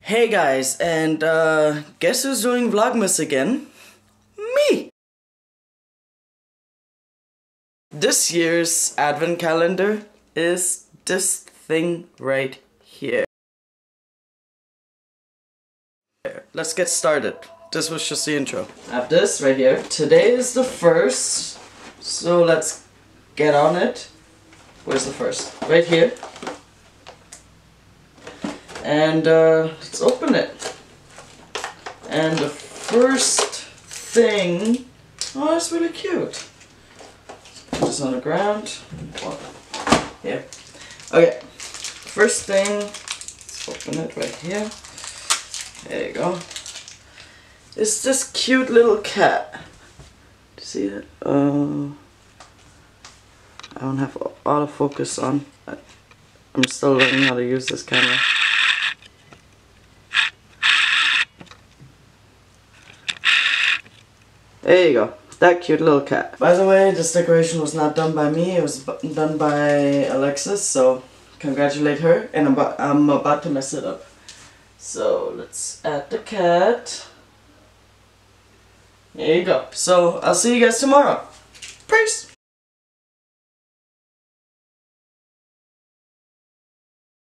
Hey guys, and guess who's doing Vlogmas again? Me! This year's advent calendar is this thing right here. Let's get started. This was just the intro. I have this right here. Today is the 1st, so let's get on it. Where's the 1st? Right here. And let's open it. And the first thing, oh, that's really cute. Put this on the ground. Well, here. Okay. First thing, let's open it right here. There you go. It's this cute little cat. Do you see it? I don't have autofocus on. I'm still learning how to use this camera. There you go, that cute little cat. By the way, this decoration was not done by me, it was done by Alexis, so congratulate her, and I'm about to mess it up. So let's add the cat. There you go. So I'll see you guys tomorrow. Peace!